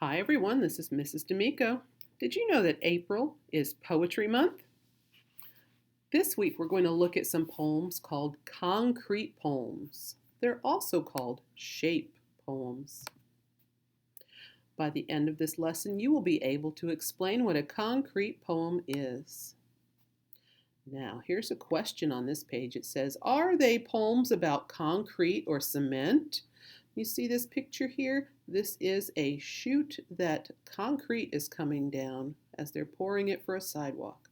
Hi everyone, this is Mrs. D'Amico. Did you know that April is Poetry Month? This week we're going to look at some poems called concrete poems. They're also called shape poems. By the end of this lesson, you will be able to explain what a concrete poem is. Now, here's a question on this page. It says, are they poems about concrete or cement? You see this picture here? This is a chute that concrete is coming down as they're pouring it for a sidewalk.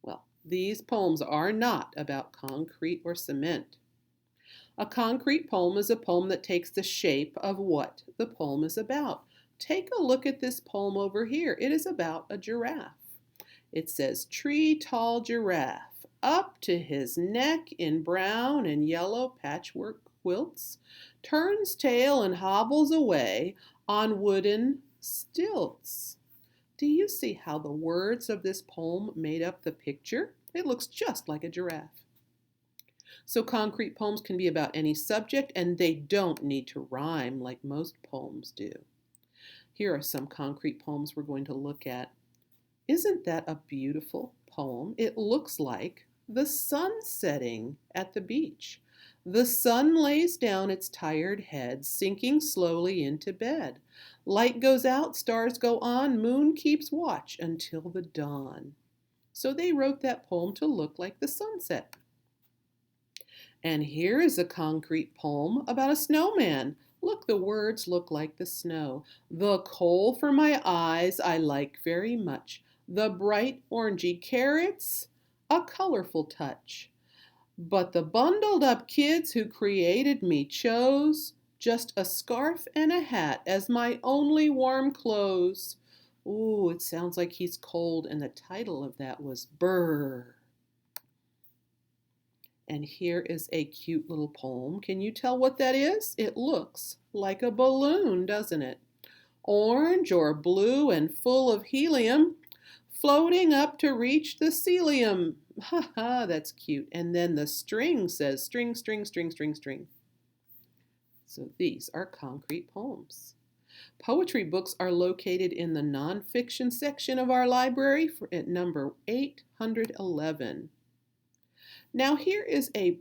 Well, these poems are not about concrete or cement. A concrete poem is a poem that takes the shape of what the poem is about. Take a look at this poem over here. It is about a giraffe. It says, tree tall giraffe, up to his neck in brown and yellow patchwork quilts, turns tail and hobbles away on wooden stilts. Do you see how the words of this poem made up the picture? It looks just like a giraffe. So concrete poems can be about any subject, and they don't need to rhyme like most poems do. Here are some concrete poems we're going to look at. Isn't that a beautiful poem? It looks like the sun setting at the beach. The sun lays down its tired head, sinking slowly into bed. Light goes out, stars go on, moon keeps watch until the dawn. So they wrote that poem to look like the sunset. And here is a concrete poem about a snowman. Look, the words look like the snow. The coal for my eyes I like very much. The bright orangey carrots, a colorful touch. But the bundled up kids who created me chose just a scarf and a hat as my only warm clothes. Ooh, it sounds like he's cold, and the title of that was Brr. And here is a cute little poem. Can you tell what that is? It looks like a balloon, doesn't it? Orange or blue and full of helium, floating up to reach the celium. Ha ha, that's cute. And then the string says string, string, string, string, string. So these are concrete poems. Poetry books are located in the nonfiction section of our library at number 811. Now here is a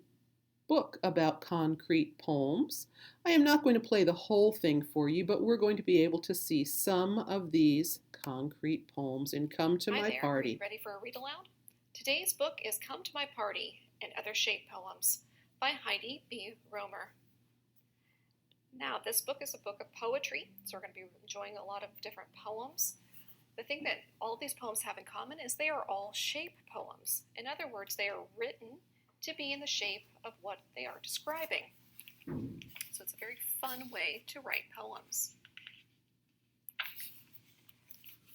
book about concrete poems. I am not going to play the whole thing for you, but we're going to be able to see some of these concrete poems in Come to My Party. Are you ready for a read aloud? Today's book is Come to My Party and Other Shape Poems by Heidi B. Romer. Now, this book is a book of poetry, so we're going to be enjoying a lot of different poems. The thing that all of these poems have in common is they are all shape poems. In other words, they are written to be in the shape of what they are describing. So it's a very fun way to write poems.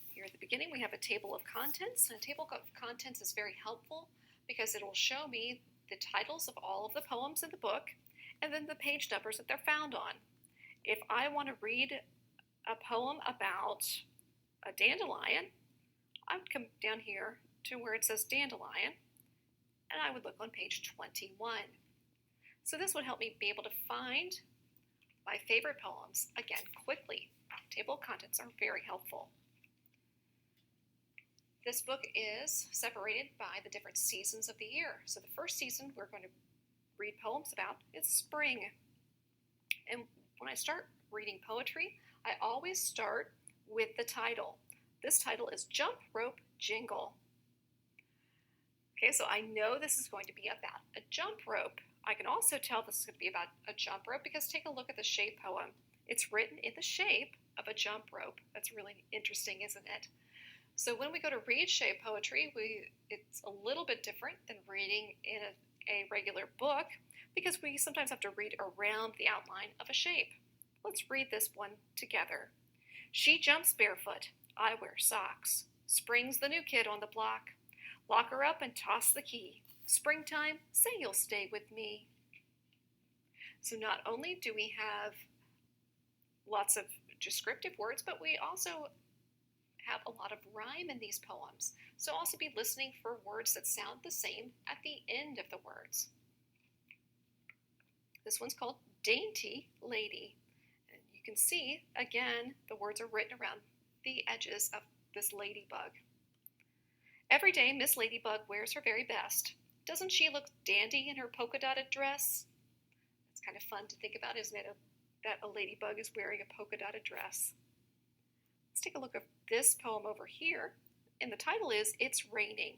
Here at the beginning we have a table of contents, and a table of contents is very helpful because it will show me the titles of all of the poems in the book and then the page numbers that they're found on. If I want to read a poem about a dandelion, I would come down here to where it says dandelion, and I would look on page 21. So this would help me be able to find my favorite poems, again, quickly. Table of contents are very helpful. This book is separated by the different seasons of the year. So the first season we're going to read poems about is spring. And when I start reading poetry, I always start with the title. This title is Jump Rope Jingle. Okay, so I know this is going to be about a jump rope. I can also tell this is going to be about a jump rope because take a look at the shape poem. It's written in the shape of a jump rope. That's really interesting, isn't it? So when we go to read shape poetry, it's a little bit different than reading in a regular book because we sometimes have to read around the outline of a shape. Let's read this one together. She jumps barefoot. I wear socks. Spring's the new kid on the block. Lock her up and toss the key. Springtime, say you'll stay with me. So not only do we have lots of descriptive words, but we also have a lot of rhyme in these poems. So also be listening for words that sound the same at the end of the words. This one's called Dainty Lady. And you You can see, again, the words are written around the edges of this ladybug. Every day, Miss Ladybug wears her very best. Doesn't she look dandy in her polka-dotted dress? It's kind of fun to think about, isn't it, that a ladybug is wearing a polka-dotted dress. Let's take a look at this poem over here, and the title is It's Raining.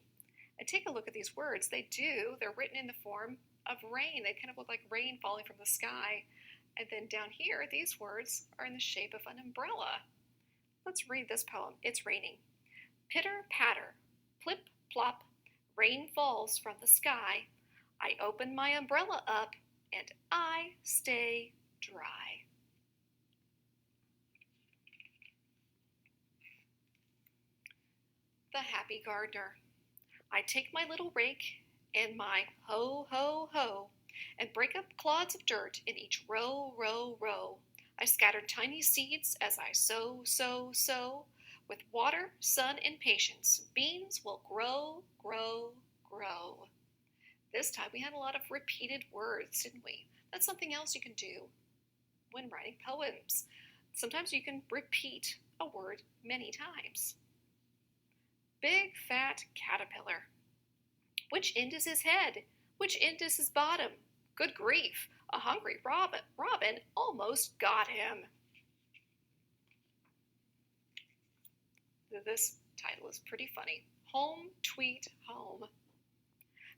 And take a look at these words. They're written in the form of rain. They kind of look like rain falling from the sky. And then down here, these words are in the shape of an umbrella. Let's read this poem. It's raining. Pitter patter, plip plop, rain falls from the sky. I open my umbrella up and I stay dry. The Happy Gardener. I take my little rake and my ho, ho, ho, and break up clods of dirt in each row, row, row. I scatter tiny seeds as I sow, sow, sow. With water, sun, and patience, beans will grow, grow, grow. This time we had a lot of repeated words, didn't we? That's something else you can do when writing poems. Sometimes you can repeat a word many times. Big fat caterpillar. Which end is his head? Which end is his bottom? Good grief, a hungry robin almost got him. This title is pretty funny. Home, tweet, home.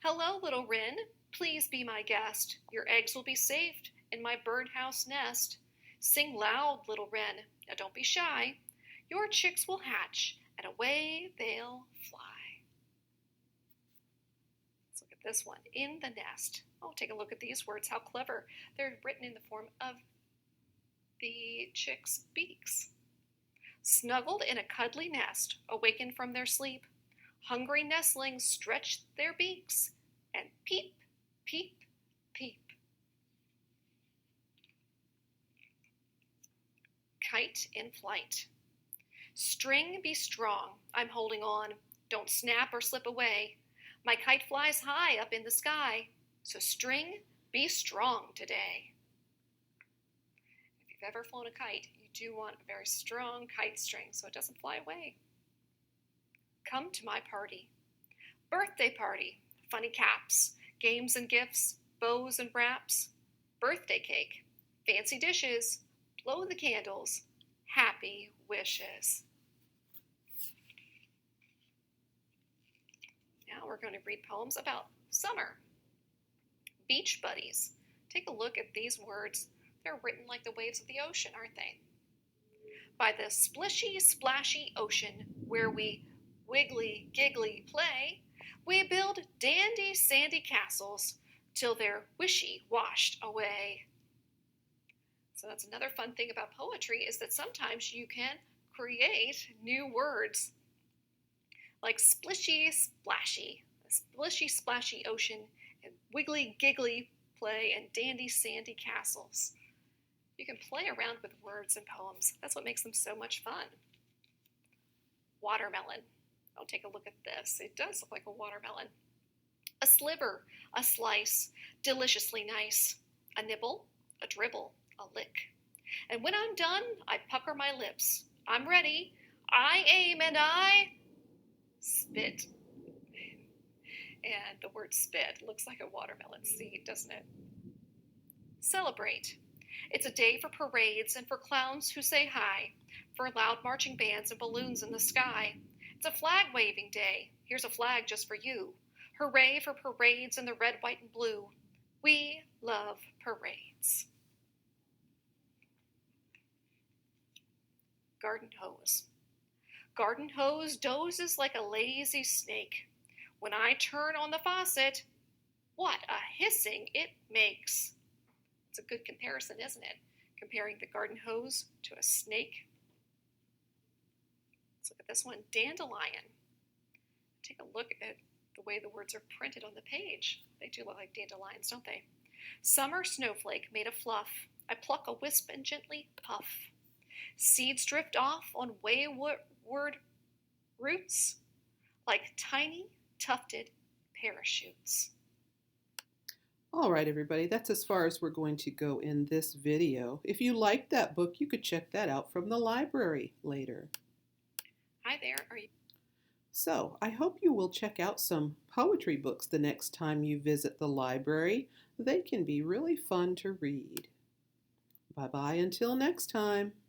Hello, little wren. Please be my guest. Your eggs will be saved in my birdhouse nest. Sing loud, little wren. Now don't be shy. Your chicks will hatch, and away they'll fly. Let's look at this one. In the nest. Oh, take a look at these words. How clever. They're written in the form of the chicks' beaks. Snuggled in a cuddly nest, awakened from their sleep, hungry nestlings stretch their beaks and peep, peep, peep. Kite in flight. String, be strong. I'm holding on. Don't snap or slip away. My kite flies high up in the sky. So string, be strong today. If you've ever flown a kite, you do want a very strong kite string so it doesn't fly away. Come to my party. Birthday party. Funny caps, games and gifts, bows and wraps. Birthday cake, fancy dishes, blow the candles, happy wishes. Now we're going to read poems about summer. Beach buddies. Take a look at these words. They're written like the waves of the ocean, aren't they? By the splishy, splashy ocean where we wiggly, giggly play, we build dandy, sandy castles till they're wishy-washed away. So that's another fun thing about poetry is that sometimes you can create new words like splishy, splashy, a splishy, splashy ocean, and wiggly, giggly play, and dandy, sandy castles. You can play around with words and poems. That's what makes them so much fun. Watermelon. Oh, take a look at this. It does look like a watermelon. A sliver, a slice, deliciously nice. A nibble, a dribble, a lick. And when I'm done, I pucker my lips. I'm ready. I aim and I spit. And the word spit looks like a watermelon seed, doesn't it? Celebrate. It's a day for parades and for clowns who say hi, for loud marching bands and balloons in the sky. It's a flag-waving day. Here's a flag just for you. Hooray for parades in the red, white, and blue. We love parades. Garden hose. Garden hose dozes like a lazy snake. When I turn on the faucet, what a hissing it makes. It's a good comparison, isn't it? Comparing the garden hose to a snake. Let's look at this one, dandelion. Take a look at the way the words are printed on the page. They do look like dandelions, don't they? Summer snowflake made of fluff. I pluck a wisp and gently puff. Seeds drift off on wayward roots like tiny tufted parachutes. All right, everybody, that's as far as we're going to go in this video. If you liked that book, you could check that out from the library later. Hi there. Are you? So, I hope you will check out some poetry books the next time you visit the library. They can be really fun to read. Bye-bye until next time.